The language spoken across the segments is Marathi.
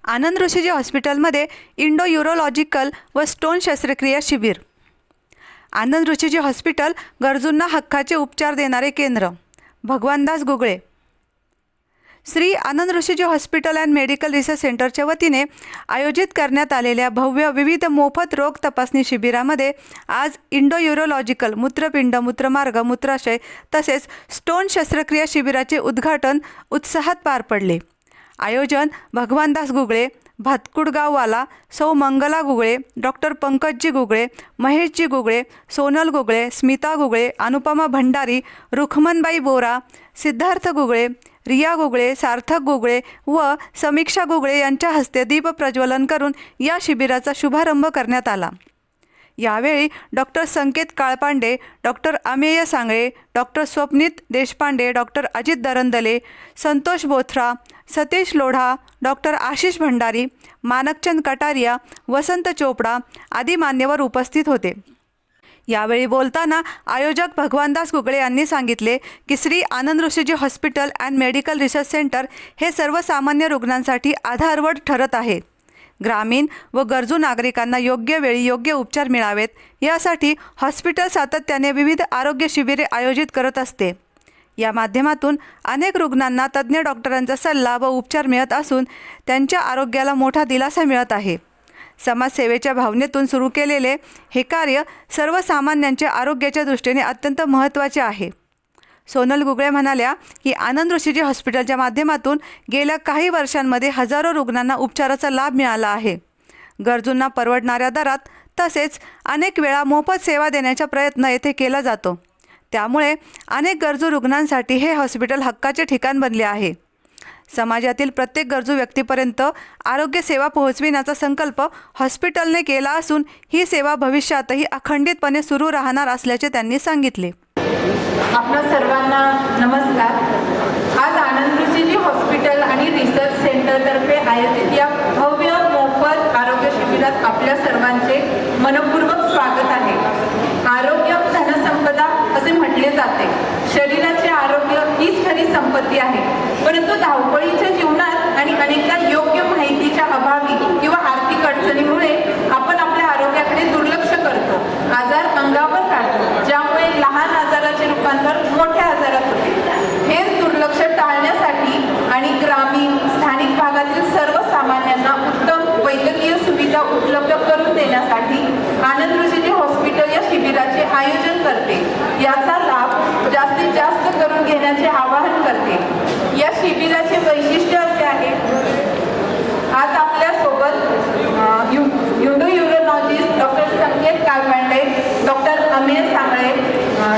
आनंद ऋषीजी हॉस्पिटलमध्ये इंडो यूरोलॉजिकल व स्टोन शस्त्रक्रिया शिबिर। आनंद ऋषीजी हॉस्पिटल गरजूंना हक्काचे उपचार देणारे केंद्र। Bhagwandas Gugale. Shri Anand Rishiji hospital and medical research सेंटरच्या वतीने आयोजित करण्यात आलेल्या भव्य विविध मोफत रोग तपासणी शिबिरामध्ये आज इंडो यूरोलॉजिकल मूत्रपिंड, मूत्रमार्ग, मूत्राशय तसेच स्टोन शस्त्रक्रिया शिबिराचे उद्घाटन उत्साहात पार पडले। आयोजन भगवानदास गुगळे, भातकुडगाववाला, सौ मंगला गुगळे, डॉक्टर पंकजजी गुगळे, महेशजी गुगळे, सोनल गुगळे, स्मिता गुगळे, अनुपमा भंडारी, रुखमनबाई बोरा, सिद्धार्थ गुगळे, रिया गुगळे, सार्थक गुगळे व समीक्षा गुगळे यांच्या हस्ते दीप प्रज्वलन करून या शिबिराचा शुभारंभ करण्यात आला। यावेळी doctor Sanket Kalpande, doctor Amey Sangle, doctor Swapneet Deshpande, doctor Ajit Darandale, Santosh Bothra, Satish Lodha, doctor Ashish Bhandari, Manakchand Kataria, Vasant Chopda आदी मान्यवर उपस्थित होते। यावेळी बोलताना आयोजक भगवानदास गुगळे यांनी सांगितले की Shri Anand Rishiji hospital and medical research centre हे सर्वसामान्य रुग्णांसाठी आधारवड ठरत आहे। ग्रामीण व गरजू नागरिकांना योग्य वेळी योग्य उपचार मिळावेत यासाठी हॉस्पिटल सातत्याने विविध आरोग्य शिबिरे आयोजित करत असते। या माध्यमातून अनेक रुग्णांना तज्ज्ञ डॉक्टरांचा सल्ला व उपचार मिळत असून त्यांच्या आरोग्याला मोठा दिलासा मिळत आहे। समाजसेवेच्या भावनेतून सुरू केलेले हे कार्य सर्वसामान्यांच्या आरोग्याच्या दृष्टीने अत्यंत महत्त्वाचे आहे। सोनल गुगळे म्हणाल्या की आनंद ऋषीजी हॉस्पिटलच्या माध्यमातून गेल्या काही वर्षांमध्ये हजारो रुग्णांना उपचाराचा लाभ मिळाला आहे। गरजूंना परवडणाऱ्या दरात तसेच अनेक वेळा मोफत सेवा देण्याचा प्रयत्न येथे केला जातो। त्यामुळे अनेक गरजू रुग्णांसाठी हे हॉस्पिटल हक्काचे ठिकाण बनले आहे। समाजातील प्रत्येक गरजू व्यक्तीपर्यंत आरोग्य सेवा पोहोचविण्याचा संकल्प हॉस्पिटलने केला असून ही सेवा भविष्यातही अखंडितपणे सुरू राहणार असल्याचे त्यांनी सांगितले। आपल्या सर्वांना नमस्कार। आज आनंद ऋषीजी हॉस्पिटल आणि रिसर्च सेंटरतर्फे आयोजित या भव्य मोफत आरोग्य शिबिरात आपल्या सर्वांचे मनपूर्वक स्वागत आहे। आरोग्य धनसंपदा असे म्हटले जाते। शरीराचे आरोग्य हीच खरी संपत्ती आहे, परंतु धावपळीच्या जीवनात आणि अनेकदा योग्य माहितीच्या अभावी किंवा आर्थिक अडचणीमुळे आपण आपल्या आरोग्याकडे दुर्लक्ष करतो, आजार अंगावर काढतो, ज्यामुळे लहान आजाराचे रूपांतर मोठ्या आजारात होते। हेच दुर्लक्ष टाळण्यासाठी आणि ग्रामीण स्थानिक भागातील सर्वसामान्यांना उत्तम वैद्यकीय सुविधा उपलब्ध करून देण्यासाठी आनंद ऋषीजी हॉस्पिटल या शिबिराचे आयोजन करते। याचा लाभ जास्तीत जास्त करून घेण्याचे आवाहन करते। या शिबिराचे वैशिष्ट्य असे आहे, आज आपल्या सोबत endo urologist doctor Sanket Kalpande, doctor Amey Sangle,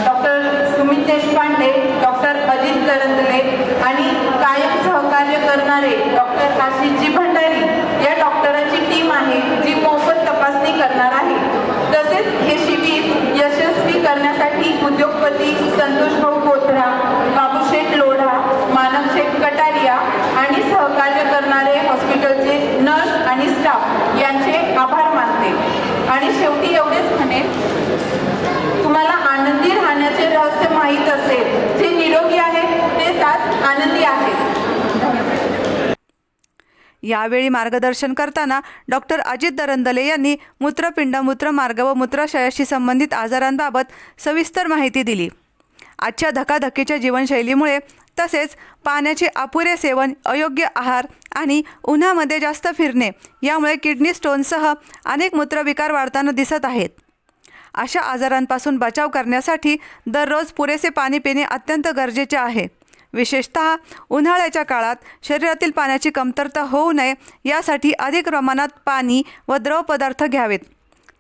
doctor Sumit Deshpande, doctor Ajit Darandale आणि कायम सहकार्य करणारे डॉक्टर आशिषजी भंडारी या डॉक्टरांची टीम आहे जी मोफत तपासणी करणार आहे। तसेच हे शिबिर यशस्वी करण्यासाठी उद्योगपती संतोष भाऊ बोथरा, बाबूशेठ लोढा, मानकशेठ कटारिया आणि सहकार्य करणारे हॉस्पिटलचे नर्स आणि स्टाफ यांचे आभार मानते। आणि शेवटी एवढेच म्हणेन, तुम्हाला आनंदी राहण्याचे रहस्य माहीत असेल, जे निरोगी आहेत तेच आज आनंदी आहेत। यावेळी मार्गदर्शन करताना डॉक्टर अजित दरंदले यांनी मूत्रपिंड, मूत्रमार्ग व मूत्राशयाशी संबंधित आजारांबाबत सविस्तर माहिती दिली। आजच्या धकाधकीच्या जीवनशैलीमुळे तसेच पाण्याचे अपुरे सेवन, अयोग्य आहार आणि उन्हामध्ये जास्त फिरणे यामुळे किडनी स्टोनसह अनेक मूत्रविकार वाढताना दिसत आहेत। अशा आजारांपासून बचाव करण्यासाठी दररोज पुरेसे पाणी पिणे अत्यंत गरजेचे आहे। विशेषतः उन्हाळ्याच्या काळात शरीरातील पाण्याची कमतरता होऊ नये यासाठी अधिक प्रमाणात पाणी व द्रव पदार्थ घ्यावेत।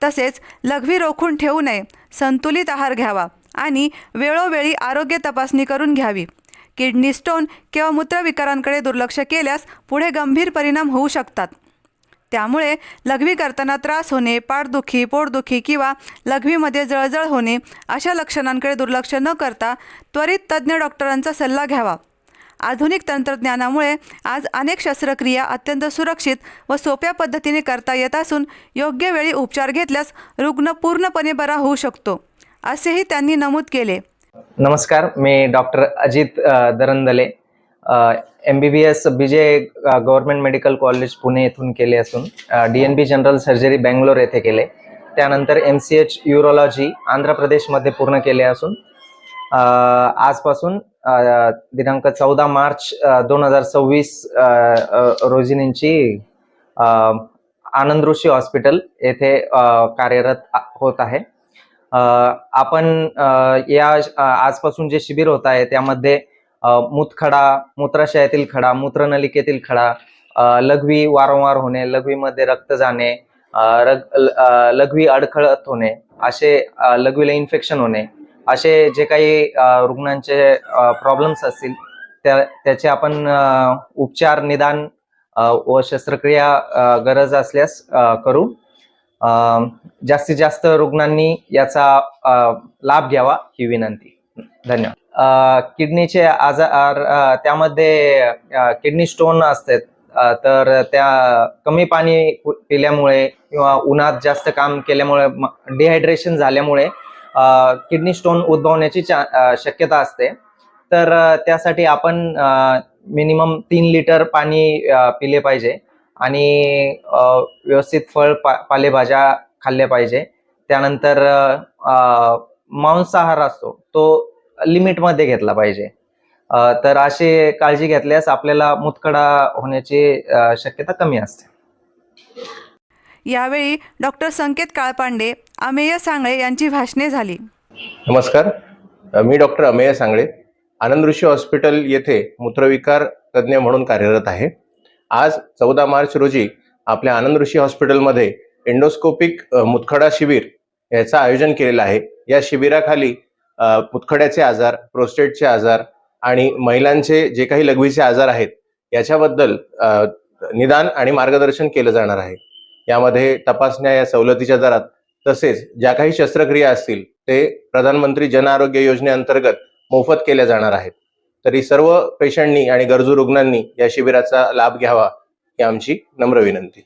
तसेच लघवी रोखून ठेवू नये, संतुलित आहार घ्यावा आणि वेळोवेळी आरोग्य तपासणी करून घ्यावी। किडनी स्टोन किंवा मूत्रविकारांकडे दुर्लक्ष केल्यास पुढे गंभीर परिणाम होऊ शकतात। त्यामुळे लघवी करताना त्रास होणे, पाठदुखी, पोटदुखी किंवा लघवीमध्ये जळजळ होणे अशा लक्षणांकडे दुर्लक्ष न करता त्वरित तज्ज्ञ डॉक्टरांचा सल्ला घ्यावा। आधुनिक तंत्रज्ञानामुळे आज अनेक शस्त्रक्रिया अत्यंत सुरक्षित व सोप्या पद्धतीने करता येत असून योग्य वेळी उपचार घेतल्यास रुग्ण पूर्णपणे बरा होऊ शकतो, असेही त्यांनी नमूद केले। नमस्कार, मी doctor Ajit Darandale, MBBS BJ government medical college Pune येथून केले असून DNB जनरल सर्जरी बेंगलोर येथे केले. त्यानंतर MCH युरोलॉजी आंध्र प्रदेशमध्ये पूर्ण केले असून आजपासून दिनांक 14 मार्च 2026 रोजींची आनंद ऋषी हॉस्पिटल येथे कार्यरत होत आहे. आपण या आजपासून जे शिबिर होत आहे त्यामध्ये मूतखडा, मूत्राशयातील खडा, मूत्रनलिकेतील खडा, लघवी वारंवार होणे, लघवीमध्ये रक्त जाणे, लघवी अडखळत होणे, असे लघवीला इन्फेक्शन होणे, असे जे काही रुग्णांचे प्रॉब्लेम्स असतील त्याचे आपण उपचार, निदान व शस्त्रक्रिया गरज असल्यास करू. जास्तीत जास्त रुग्णांनी याचा लाभ घ्यावा ही विनंती. धन्यवाद. किडनीचे आजार, त्यामध्ये किडनी स्टोन असतात, तर त्या कमी पाणी पिल्यामुळे किंवा उन्हात जास्त काम केल्यामुळे, डिहायड्रेशन झाल्यामुळे किडनी स्टोन उद्भवण्याची शक्यता असते. तर त्यासाठी आपण मिनिमम 3 लिटर पाणी पिले पाहिजे आणि व्यवस्थित फळ पालेभाज्या खाल्ल्या पाहिजे. त्यानंतर मांसाहार असतो तो लिमिटमध्ये घेतला पाहिजे. तर अशी काळजी घेतल्यास आपल्याला मूतखडा होण्याची शक्यता कमी असते. यावेळी डॉक्टर संकेत काळपांडे, अमेय सांगळे यांची भाषणे झाली. नमस्कार, मी डॉक्टर अमेय सांगळे, आनंद ऋषी हॉस्पिटल येथे मूत्रविकार तज्ज्ञ म्हणून कार्यरत आहे. आज 14 मार्च रोजी आपल्या आनंद ऋषी हॉस्पिटलमध्ये एंडोस्कोपिक मूतखडा शिबिर याचं आयोजन केलेलं आहे. या शिबिराखाली मूतखड्याचे आजार, प्रोस्टेटचे आजार आणि महिलांचे जे काही लघवीचे आजार आहेत याच्याबद्दल निदान आणि मार्गदर्शन केलं जाणार आहे. यामध्ये तपासण्या या सवलतीच्या दरात, तसेच ज्या काही शस्त्रक्रिया असतील ते प्रधानमंत्री जन आरोग्य योजनेअंतर्गत मोफत केल्या जाणार आहेत. तरी सर्व पेशंटनी आणि गरजू रुग्णांनी या शिबिराचा लाभ घ्यावा ही आमची नम्र विनंती.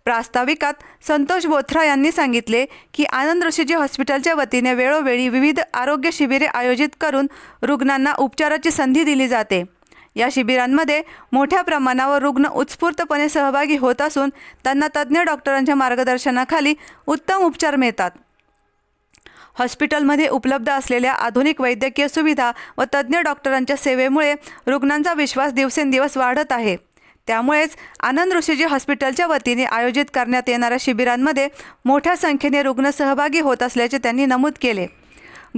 प्रास्ताविकात संतोष बोथरा यांनी सांगितले की आनंद ऋषीजी हॉस्पिटलच्या वतीने वेळोवेळी विविध आरोग्य शिबिरे आयोजित करून रुग्णांना उपचाराची संधी दिली जाते. या शिबिरांमध्ये मोठ्या प्रमाणावर रुग्ण उत्स्फूर्तपणे सहभागी होत असून त्यांना तज्ज्ञ डॉक्टरांच्या मार्गदर्शनाखाली उत्तम उपचार मिळतात. हॉस्पिटलमध्ये उपलब्ध असलेल्या आधुनिक वैद्यकीय सुविधा व तज्ज्ञ डॉक्टरांच्या सेवेमुळे रुग्णांचा विश्वास दिवसेंदिवस वाढत आहे. त्यामुळेच आनंद ऋषीजी हॉस्पिटलच्या वतीने आयोजित करण्यात येणाऱ्या शिबिरांमध्ये मोठ्या संख्येने रुग्ण सहभागी होत असल्याचे त्यांनी नमूद केले.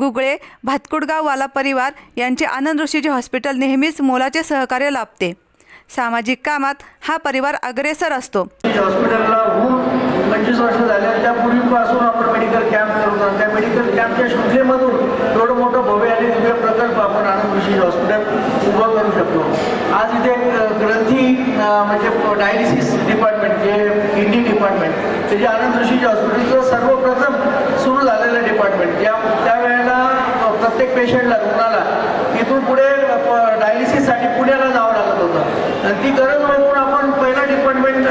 गुगळे भातकुडगाववाला परिवार यांचे आनंद ऋषीजी हॉस्पिटल नेहमीच मोलाचे सहकार्य लाभते. सामाजिक कामात हा परिवार अग्रेसर असतो. हॉस्पिटलला 25 वर्ष झाले. त्यापूर्वीपासून आपण मेडिकल कॅम्प करतो. त्या मेडिकल कॅम्पच्या शृंखलेमधून एवढं मोठं भव्य आणि दिव्य प्रकल्प आपण आनंद ऋषी हॉस्पिटल उभं करू शकतो. आज इथे ग्रंथी म्हणजे डायलिसिस डिपार्टमेंट, जे किडनी डिपार्टमेंट, ते जे आनंद ऋषीचे हॉस्पिटलचं सर्वप्रथम सुरू झालेलं डिपार्टमेंट. त्यावेळेला प्रत्येक पेशंटला, रुग्णाला इथून पुढे डायलिसिससाठी पुण्याला जावं लागत होतं. आणि ती गरज ओळखून आपण पहिला डिपार्टमेंट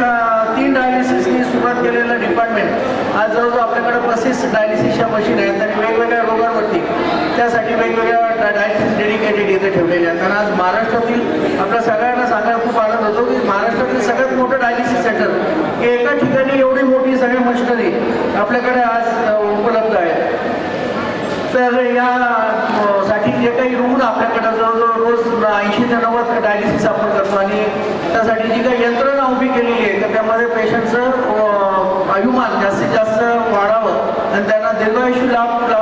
3 डायलिसिसनी सुरुवात केलेलं डिपार्टमेंट आज जवळजवळ आपल्याकडे 35 डायलिसिसच्या मशीन आहेत आणि वेगवेगळ्या रोगांवरती त्यासाठी वेगवेगळ्या डायलिसिस डेडिकेटेड इथे ठेवलेले आहेत. कारण आज महाराष्ट्रातील आपल्या सगळ्यांना सांगायला खूप आनंद होतो की महाराष्ट्रातील सगळ्यात मोठं डायलिसिस सेंटर हे एका ठिकाणी एवढी मोठी सगळ्या मशिनरी आपल्याकडे आज उपलब्ध आहे. तर यासाठी जे काही रुग्ण आपल्याकडे जवळजवळ रोज 80 ते 90 डायलिसिस आपण करतो आणि त्यासाठी जी काही यंत्रणा उभी केलेली आहे तर त्यामध्ये पेशंटचं आयुमान जास्तीत जास्त वाढावं आणि त्यांना दीर्घायुष्य लाभता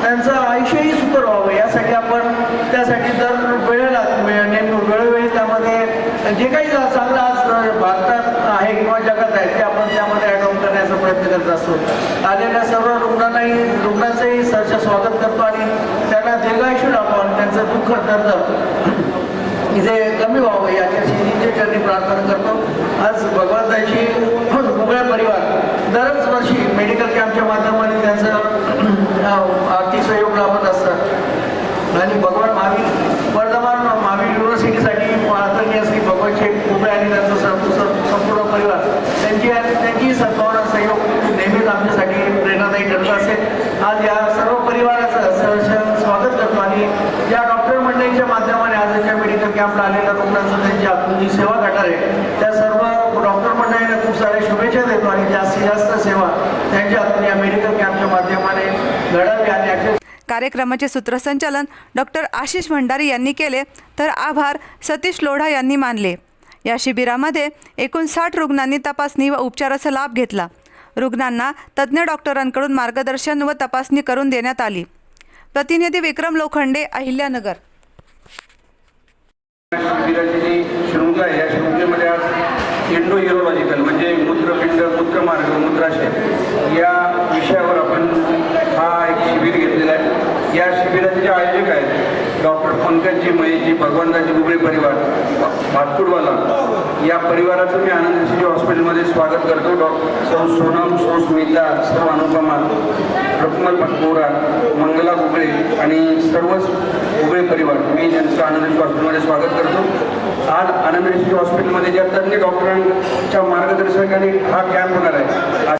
त्यांचं आयुष्यही सुकर व्हावं यासाठी आपण त्यासाठी दर वेळेला वेळोवेळी त्यामध्ये जे काही चांगलं आज भारतात आहे किंवा जगात आहे ते आपण त्यामध्ये ॲडॉप्ट करण्याचा प्रयत्न करत असतो. आलेल्या सर्व रुग्णांचंही सहर्ष स्वागत करतो आणि त्यांना दीर्घायुष्य लाभावं आणि त्यांचं दुःख दर्द इथे कमी व्हावं याच्याची चरणी प्रार्थना करतो. आज भगवंताची गुगळे परिवार दरच वर्षी मेडिकल कॅम्पच्या माध्यमाने त्यांचं आर्थिक सहयोग लाभत असतात आणि भगवान वर्धमान महावीर युनिव्हर्सिटीसाठी आदरणीय श्री भगवान शेठ गुगळे आणि त्यांचा संपूर्ण परिवार त्यांची सद्भावना सहयोग नेहमीच आमच्यासाठी प्रेरणादायी ठरत असेल. आज या सर्व परिवाराचं सहर्ष स्वागत करतो आणि या डॉक्टर मंडळीच्या माध्यमाने आज कॅम्पला आलेल्या रुग्णांचं त्यांची आपण जी सेवा करणार आहे त्या सर्व डॉक्टर मंडळींना खूप साऱ्या शुभेच्छा देतो आणि जास्तीत जास्त सेवा त्यांच्या हातून या मेडिकल कॅम्पच्या माध्यमाने घडावी आणि याचे कार्यक्रमाचे सूत्रसंचालन डॉक्टर आशिष भंडारी यांनी केले तर आभार सतीश लोढा यांनी मानले. या शिबिरामध्ये एकूण 60 रुग्णांनी तपासणी व उपचाराचा लाभ घेतला. रुग्णांना तज्ज्ञ डॉक्टरांकडून मार्गदर्शन व तपासणी करून देण्यात आली. प्रतिनिधी विक्रम लोखंडे, अहिल्यानगर. शिबिराची जी शृंखला आहे या शृंखलेमध्ये आज इंडो युरोलॉजिकल म्हणजे मूत्रपिंड, मूत्रमार्ग, मूत्राशय या विषयावर आपण हा एक शिबिर घेतलेला आहे. या शिबिराचे जे आयोजक आहेत डॉक्टर पंकजी महेशजी, भगवानदासजी गुगळे परिवार, भातकुडवाला या परिवाराचं मी आनंद ऋषीजी हॉस्पिटलमध्ये स्वागत करतो. सौ सोनम, सौ स्मिता, सौ अनुपमा, रकुमल पटकोरा, मंगला गुगळे आणि सर्वच गुगळे परिवार मी त्यांचं आनंद ऋषी हॉस्पिटलमध्ये स्वागत करतो. आज आनंद ऋषी हॉस्पिटलमध्ये ज्या तज्ज्ञ डॉक्टरांच्या मार्गदर्शनाखाली हा कॅम्प होणार आहे